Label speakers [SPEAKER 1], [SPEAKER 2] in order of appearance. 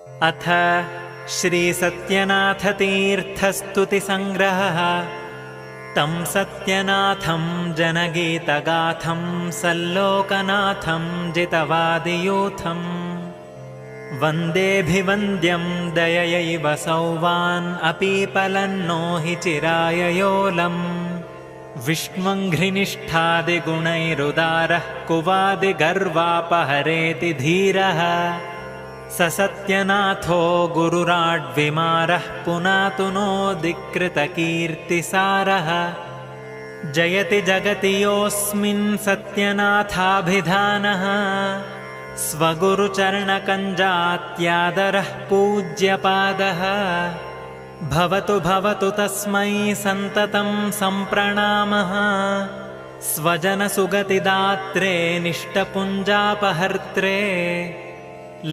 [SPEAKER 1] अथ श्रीसत्यनाथतीर्थस्तुतिसङ्ग्रहः। तं सत्यनाथं जनगीतगाथं सल्लोकनाथं जितवादियूथम् वन्देऽभिवन्द्यं दययैव सौवान् अपीपलन्नो हि चिराययोलम् विष्णुङ्घ्रिनिष्ठादिगुणैरुदारः कुवादिगर्वापहरेति धीरः स सत्यनाथो गुरुराड्विमारः पुनातुनोऽधिकृतकीर्तिसारः जयति जगति योऽस्मिन् सत्यनाथाभिधानः स्वगुरुचरणकञ्जात्यादरः पूज्यपादः भवतु भवतु तस्मै सन्ततं सम्प्रणामः स्वजनसुगतिदात्रे निष्टपुञ्जापहर्त्रे